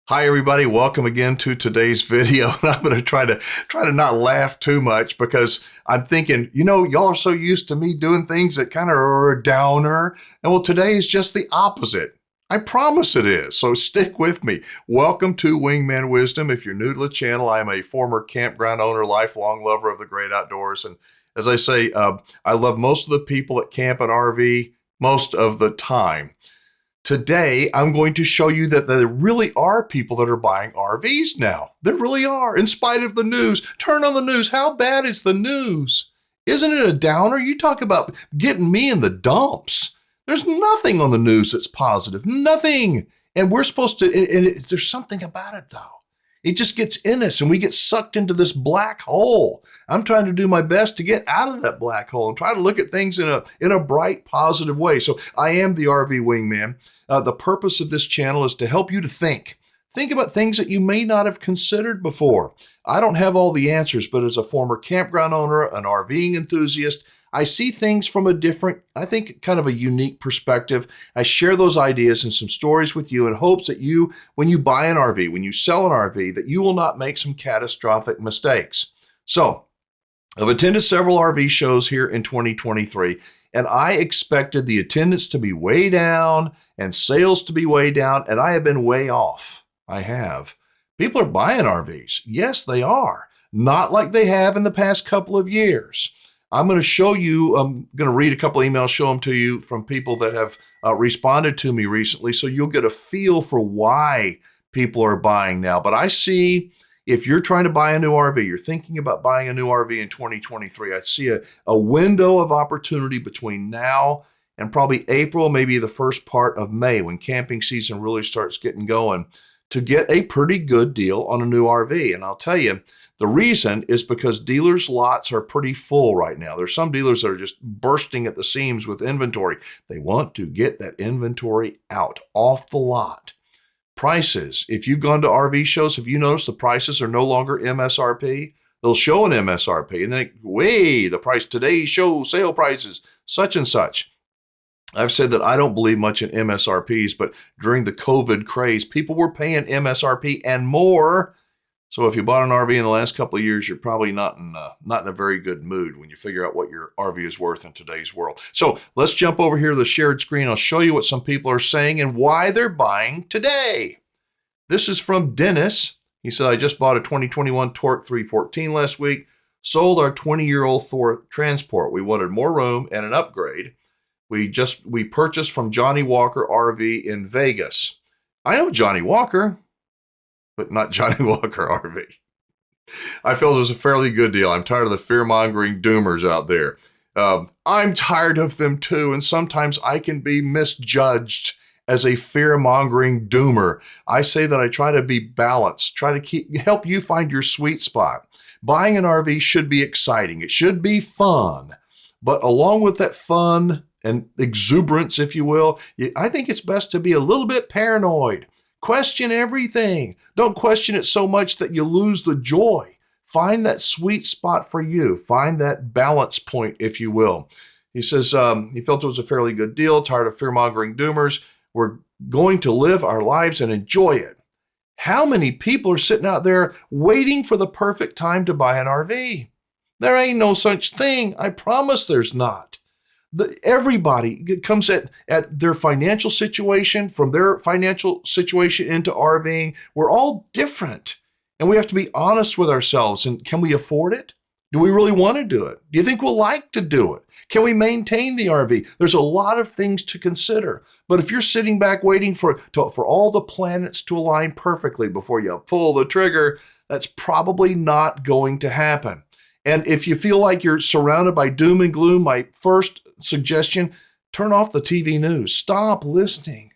Hi everybody, welcome again to today's video. And I'm going to try to not laugh too much because I'm thinking, y'all are so used to me doing things that kind of are a downer. And well, today is just the opposite. I promise it is. So stick with me. Welcome to Wingman Wisdom. If you're new to the channel, I am a former campground owner, lifelong lover of the great outdoors. And as I say, I love most of the people that camp an RV most of the time. Today, I'm going to show you that there really are people that are buying RVs now. There really are, in spite of the news. Turn on the news. How bad is the news? Isn't it a downer? You talk about getting me in the dumps. There's nothing on the news that's positive. Nothing. And we're supposed to, there's something about it though. It just gets in us and we get sucked into this black hole. I'm trying to do my best to get out of that black hole and try to look at things in a bright, positive way. So I am the RV Wingman. The purpose of this channel is to help you to think. Think about things that you may not have considered before. I don't have all the answers, but as a former campground owner, an RVing enthusiast, I see things from a different, I think, kind of a unique perspective. I share those ideas and some stories with you in hopes that you, when you buy an RV, when you sell an RV, that you will not make some catastrophic mistakes. So, I've attended several RV shows here in 2023, and I expected the attendance to be way down and sales to be way down, and I have been way off. I have. People are buying RVs. Yes, they are. Not like they have in the past couple of years. I'm going to show you, I'm going to read a couple of emails, show them to you from people that have responded to me recently, so you'll get a feel for why people are buying now. But I see, if you're trying to buy a new RV, you're thinking about buying a new RV in 2023, I see a window of opportunity between now and probably April, maybe the first part of May, when camping season really starts getting going, to get a pretty good deal on a new RV. And I'll tell you, the reason is because dealers' lots are pretty full right now. There's some dealers that are just bursting at the seams with inventory. They want to get that inventory out, off the lot. Prices. If you've gone to RV shows, have you noticed the prices are no longer MSRP? They'll show an MSRP and then, the price today shows sale prices, such and such. I've said that I don't believe much in MSRPs, but during the COVID craze, people were paying MSRP and more. So if you bought an RV in the last couple of years, you're probably not in a very good mood when you figure out what your RV is worth in today's world. So let's jump over here to the shared screen. I'll show you what some people are saying and why they're buying today. This is from Dennis. He said, I just bought a 2021 Torque 314 last week, sold our 20-year-old Thor Transport. We wanted more room and an upgrade. We purchased from Johnny Walker RV in Vegas. I know Johnny Walker, but not Johnny Walker RV. I felt it was a fairly good deal. I'm tired of the fear-mongering doomers out there. I'm tired of them too, and sometimes I can be misjudged as a fear-mongering doomer. I say that I try to be balanced, try to help you find your sweet spot. Buying an RV should be exciting. It should be fun. But along with that fun and exuberance, if you will, I think it's best to be a little bit paranoid. Question everything. Don't question it so much that you lose the joy. Find that sweet spot for you. Find that balance point, if you will. He says he felt it was a fairly good deal, tired of fear-mongering doomers. We're going to live our lives and enjoy it. How many people are sitting out there waiting for the perfect time to buy an RV? There ain't no such thing. I promise there's not. Everybody comes at their financial situation, from their financial situation into RVing. We're all different. And we have to be honest with ourselves. And can we afford it? Do we really want to do it? Do you think we'll like to do it? Can we maintain the RV? There's a lot of things to consider. But if you're sitting back waiting for all the planets to align perfectly before you pull the trigger, that's probably not going to happen. And if you feel like you're surrounded by doom and gloom, my first suggestion, turn off the TV news. Stop listening.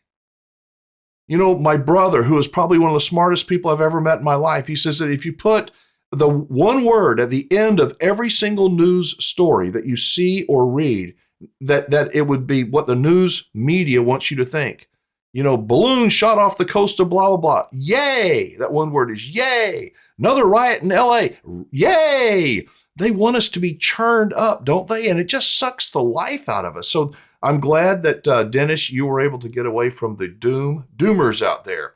You know, my brother, who is probably one of the smartest people I've ever met in my life, he says that if you put the one word at the end of every single news story that you see or read, that it would be what the news media wants you to think. You know, balloon shot off the coast of blah, blah, blah. Yay! That one word is yay. Another riot in LA. Yay! They want us to be churned up, don't they? And it just sucks the life out of us. So I'm glad that, Dennis, you were able to get away from the doomers out there.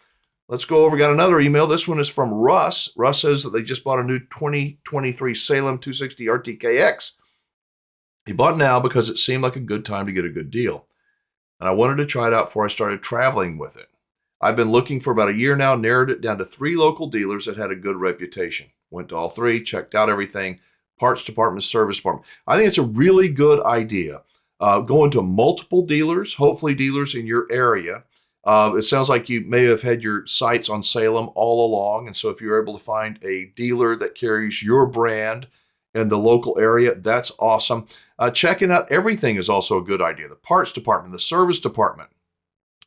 Let's go over. Got another email. This one is from Russ. Russ says that they just bought a new 2023 Salem 260 RTKX. He bought now because it seemed like a good time to get a good deal. And I wanted to try it out before I started traveling with it. I've been looking for about a year now, narrowed it down to 3 local dealers that had a good reputation. Went to all 3, checked out everything, parts department, service department. I think it's a really good idea. Going to multiple dealers, hopefully dealers in your area. It sounds like you may have had your sights on Salem all along. And so if you're able to find a dealer that carries your brand in the local area, that's awesome. Checking out everything is also a good idea. The parts department, the service department.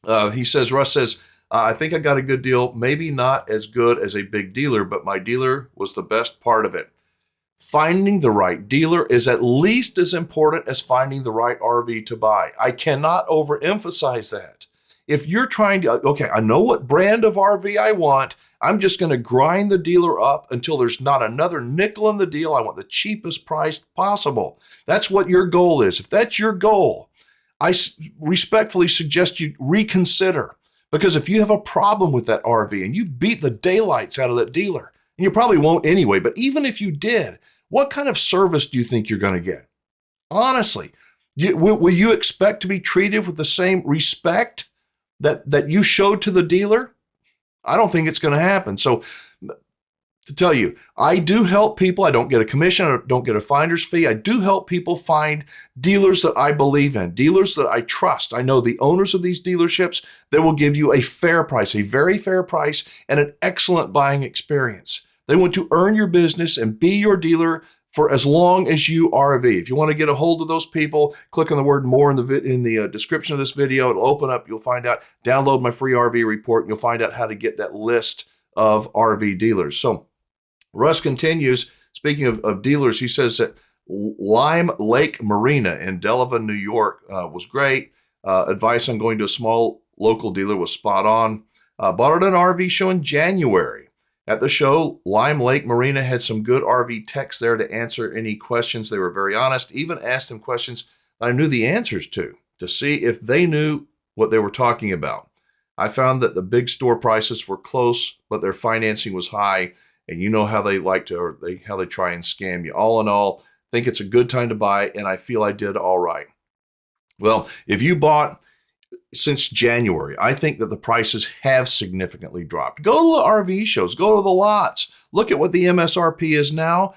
Russ says, I think I got a good deal, maybe not as good as a big dealer, but my dealer was the best part of it. Finding the right dealer is at least as important as finding the right RV to buy. I cannot overemphasize that. If you're trying to, okay, I know what brand of RV I want. I'm just going to grind the dealer up until there's not another nickel in the deal. I want the cheapest price possible. That's what your goal is. If that's your goal, I respectfully suggest you reconsider. Because if you have a problem with that RV and you beat the daylights out of that dealer, and you probably won't anyway, but even if you did, what kind of service do you think you're going to get? Honestly, will you expect to be treated with the same respect that you showed to the dealer? I don't think it's going to happen. So to tell you, I do help people. I don't get a commission. I don't get a finder's fee. I do help people find dealers that I believe in, dealers that I trust. I know the owners of these dealerships that will give you a fair price, a very fair price, and an excellent buying experience. They want to earn your business and be your dealer for as long as you RV. If you want to get a hold of those people, click on the word more in the description of this video. It'll open up. You'll find out. Download my free RV report, and you'll find out how to get that list of RV dealers. So Russ continues, speaking of dealers, he says that Lime Lake Marina in Delavan, New York was great. Advice on going to a small local dealer was spot on. Bought at an RV show in January. At the show, Lime Lake Marina had some good RV techs there to answer any questions. They were very honest, even asked them questions I knew the answers to see if they knew what they were talking about. I found that the big store prices were close, but their financing was high. And you know how they like to, or how they try and scam you. All in all, I think it's a good time to buy, and I feel I did all right. Well, if you bought since January, I think that the prices have significantly dropped. Go to the RV shows, go to the lots, look at what the MSRP is now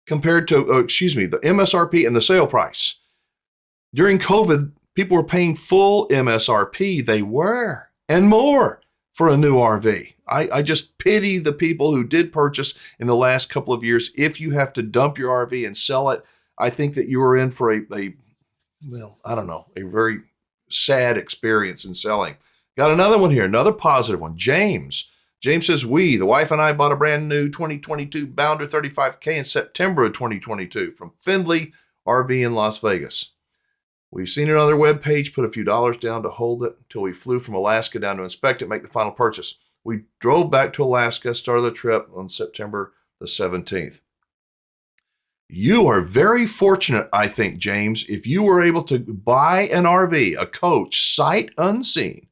compared to, the MSRP and the sale price. During COVID, people were paying full MSRP. They were, and more for a new RV. I just pity the people who did purchase in the last couple of years. If you have to dump your RV and sell it, I think that you are in for a very sad experience in selling. Got another one here, another positive one. James says, the wife and I bought a brand new 2022 Bounder 35K in September of 2022 from Findlay RV in Las Vegas. We've seen it on their webpage, put a few dollars down to hold it until we flew from Alaska down to inspect it, make the final purchase. We drove back to Alaska, started the trip on September the 17th. You are very fortunate, I think, James, if you were able to buy an RV, a coach, sight unseen,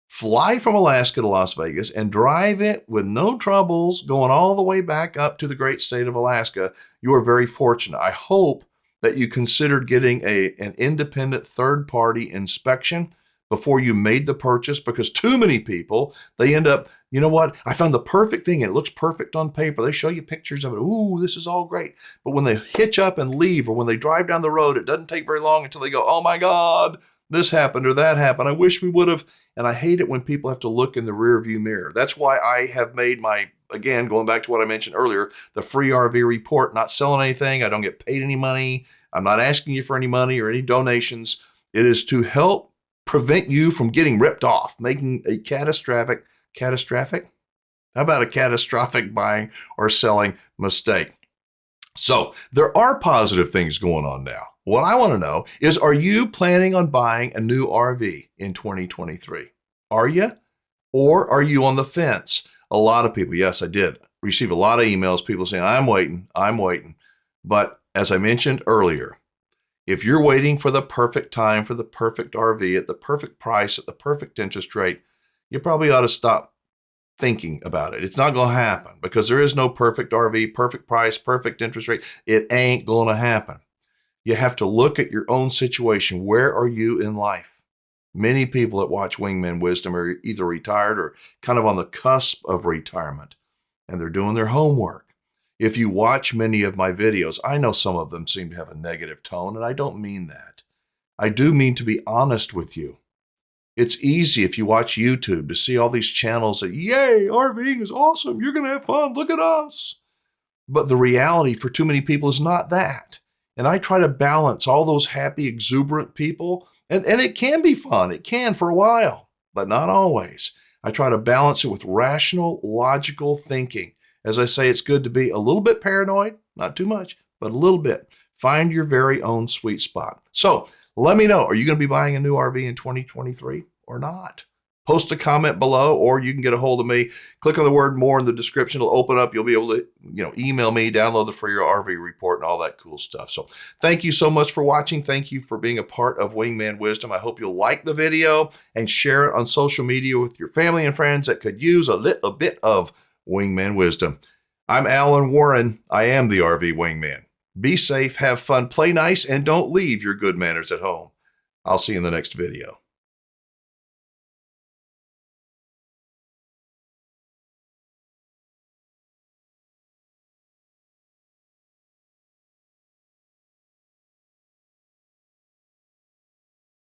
fly from Alaska to Las Vegas and drive it with no troubles going all the way back up to the great state of Alaska. You are very fortunate. I hope that you considered getting an independent third-party inspection before you made the purchase, because too many people, they end up, you know what, I found the perfect thing and it looks perfect on paper. They show you pictures of it. Ooh, this is all great. But when they hitch up and leave, or when they drive down the road, it doesn't take very long until they go, oh my God, this happened or that happened. I wish we would have. And I hate it when people have to look in the rear view mirror. That's why I have made again, going back to what I mentioned earlier, the free RV report, not selling anything. I don't get paid any money. I'm not asking you for any money or any donations. It is to help prevent you from getting ripped off, making a catastrophic? How about a catastrophic buying or selling mistake? So there are positive things going on now. What I want to know is, are you planning on buying a new RV in 2023? Are you? Or are you on the fence? A lot of people, yes, I did receive a lot of emails, people saying, I'm waiting. But as I mentioned earlier, if you're waiting for the perfect time, for the perfect RV, at the perfect price, at the perfect interest rate, you probably ought to stop thinking about it. It's not going to happen because there is no perfect RV, perfect price, perfect interest rate. It ain't going to happen. You have to look at your own situation. Where are you in life? Many people that watch Wingman Wisdom are either retired or kind of on the cusp of retirement, and they're doing their homework. If you watch many of my videos, I know some of them seem to have a negative tone, and I don't mean that. I do mean to be honest with you. It's easy if you watch YouTube to see all these channels that, yay, RVing is awesome, you're going to have fun, look at us. But the reality for too many people is not that. And I try to balance all those happy, exuberant people, and it can be fun. It can for a while, but not always. I try to balance it with rational, logical thinking. As I say, it's good to be a little bit paranoid, not too much, but a little bit. Find your very own sweet spot. So let me know, are you going to be buying a new RV in 2023 or not? Post a comment below, or you can get a hold of me. Click on the word more in the description. It'll open up. You'll be able to, email me, download the free RV report and all that cool stuff. So thank you so much for watching. Thank you for being a part of Wingman Wisdom. I hope you'll like the video and share it on social media with your family and friends that could use a little bit of Wingman Wisdom. I'm Alan Warren. I am the RV Wingman. Be safe, have fun, play nice, and don't leave your good manners at home. I'll see you in the next video.